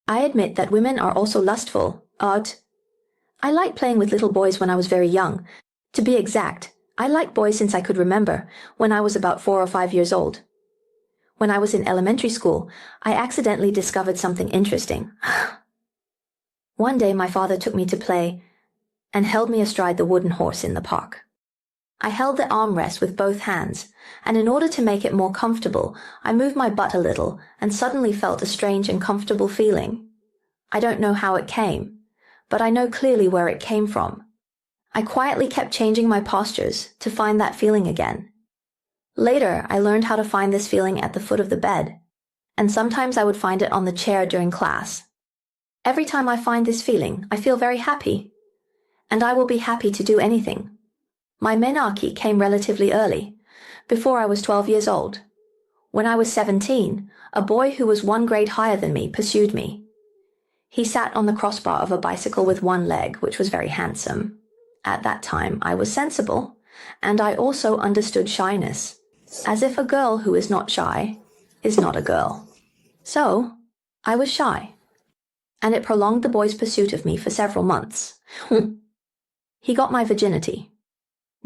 I admit that women are also lustful, odd. I liked playing with little boys when I was very young. To be exact, I liked boys since I could remember, when I was about 4 or 5 years old. When I was in elementary school, I accidentally discovered something interesting. One day my father took me to play and held me astride the wooden horse in the park. I held the armrest with both hands, and in order to make it more comfortable, I moved my butt a little and suddenly felt a strange and comfortable feeling. I don't know how it came, but I know clearly where it came from. I quietly kept changing my postures to find that feeling again. Later, I learned how to find this feeling at the foot of the bed, and sometimes I would find it on the chair during class. Every time I find this feeling, I feel very happy, and I will be happy to do anything. My menarche came relatively early, before I was 12 years old. When I was 17, a boy who was 1 grade higher than me pursued me. He sat on the crossbar of a bicycle with one leg, which was very handsome. At that time, I was sensible, and I also understood shyness, as if a girl who is not shy is not a girl. So, I was shy, and it prolonged the boy's pursuit of me for several months. He got my virginity.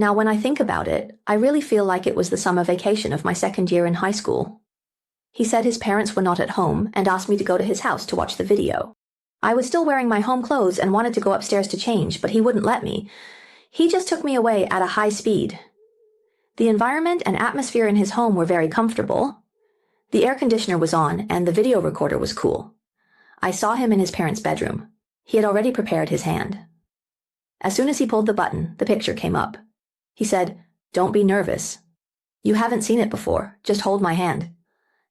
Now, when I think about it, I really feel like it was the summer vacation of my 2nd year in high school. He said his parents were not at home and asked me to go to his house to watch the video. I was still wearing my home clothes and wanted to go upstairs to change, but he wouldn't let me. He just took me away at a high speed. The environment and atmosphere in his home were very comfortable. The air conditioner was on and the video recorder was cool. I saw him in his parents' bedroom. He had already prepared his hand. As soon as he pulled the button, the picture came up. He said, "Don't be nervous. You haven't seen it before. Just hold my hand."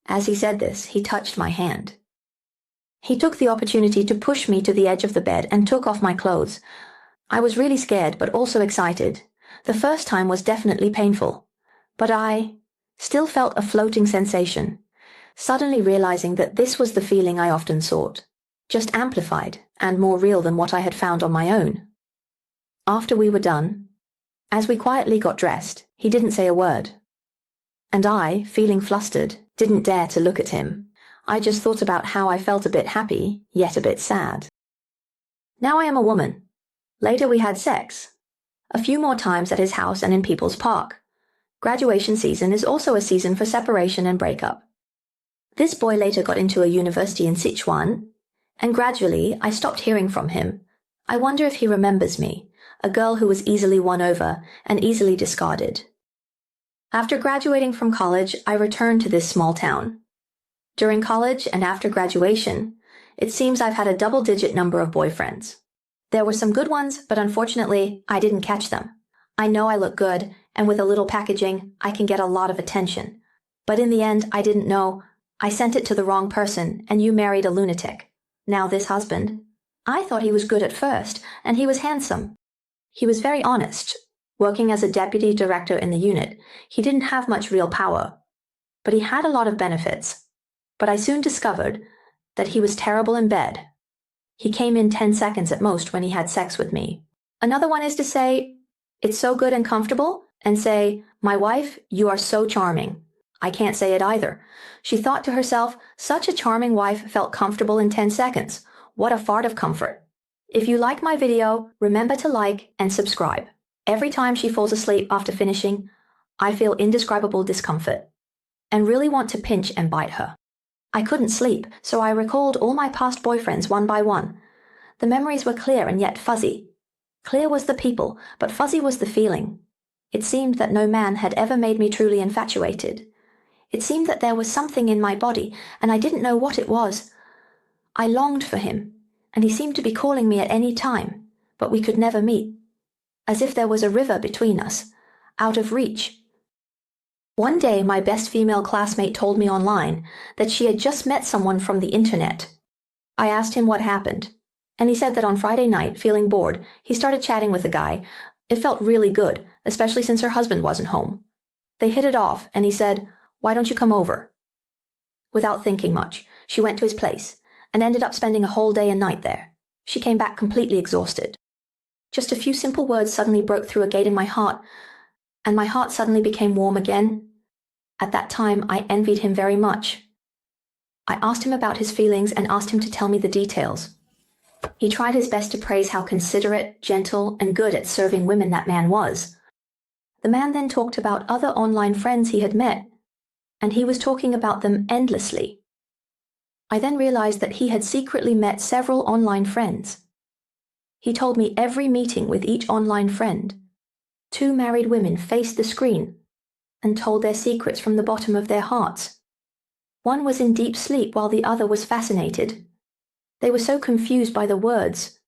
As he said this, he touched my hand. He took the opportunity to push me to the edge of the bed and took off my clothes. I was really scared, but also excited. The first time was definitely painful, but I still felt a floating sensation, suddenly realizing that this was the feeling I often sought, just amplified and more real than what I had found on my own. After we were done, as we quietly got dressed, he didn't say a word. And I, feeling flustered, didn't dare to look at him. I just thought about how I felt a bit happy, yet a bit sad. Now I am a woman. Later we had sex. A few more times at his house and in People's Park. Graduation season is also a season for separation and breakup. This boy later got into a university in Sichuan, and gradually I stopped hearing from him. I wonder if he remembers me, a girl who was easily won over and easily discarded. After graduating from college, I returned to this small town. During college and after graduation, it seems I've had a double-digit number of boyfriends. There were some good ones, but unfortunately, I didn't catch them. I know I look good, and with a little packaging, I can get a lot of attention. But in the end, I didn't know. I sent it to the wrong person, and you married a lunatic. Now this husband. I thought he was good at first, and he was handsome. He was very honest. Working as a deputy director in the unit, he didn't have much real power. But he had a lot of benefits. But I soon discovered that he was terrible in bed. He came in 10 seconds at most when he had sex with me. Another one is to say, "It's so good and comfortable," and say, "My wife, you are so charming." I can't say it either. She thought to herself, such a charming wife felt comfortable in 10 seconds. What a fart of comfort. If you like my video, remember to like and subscribe. Every time she falls asleep after finishing, I feel indescribable discomfort and really want to pinch and bite her. I couldn't sleep, so I recalled all my past boyfriends one by one. The memories were clear and yet fuzzy. Clear was the people, but fuzzy was the feeling. It seemed that no man had ever made me truly infatuated. It seemed that there was something in my body, and I didn't know what it was. I longed for him, and he seemed to be calling me at any time, but we could never meet. As if there was a river between us, out of reach. One day, my best female classmate told me online that she had just met someone from the internet. I asked him what happened, and he said that on Friday night, feeling bored, he started chatting with a guy. It felt really good, especially since her husband wasn't home. They hit it off, and he said, "Why don't you come over?" Without thinking much, she went to his place, and ended up spending a whole day and night there. She came back completely exhausted. Just a few simple words suddenly broke through a gate in my heart, and my heart suddenly became warm again. At that time, I envied him very much. I asked him about his feelings and asked him to tell me the details. He tried his best to praise how considerate, gentle, and good at serving women that man was. The man then talked about other online friends he had met, and he was talking about them endlessly. I then realized that he had secretly met several online friends. He told me every meeting with each online friend. 2 married women faced the screen and told their secrets from the bottom of their hearts. One was in deep sleep while the other was fascinated. They were so confused by the words.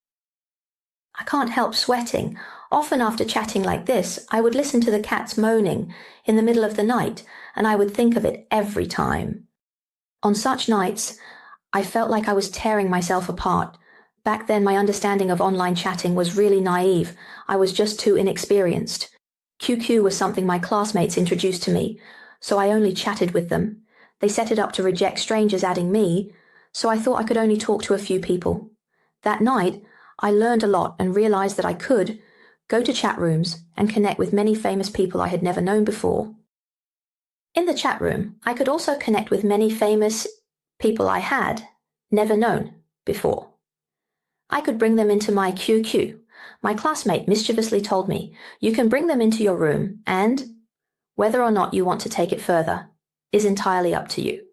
I can't help sweating. Often after chatting like this, I would listen to the cats moaning in the middle of the night, and I would think of it every time. On such nights, I felt like I was tearing myself apart. Back then, my understanding of online chatting was really naive. I was just too inexperienced. QQ was something my classmates introduced to me, so I only chatted with them. They set it up to reject strangers adding me, so I thought I could only talk to a few people. That night, I learned a lot and realized that I could go to chat rooms and connect with many famous people I had never known before. In the chat room, I could also connect with many famous people I had never known before. I could bring them into my QQ. My classmate mischievously told me, "You can bring them into your room and whether or not you want to take it further is entirely up to you."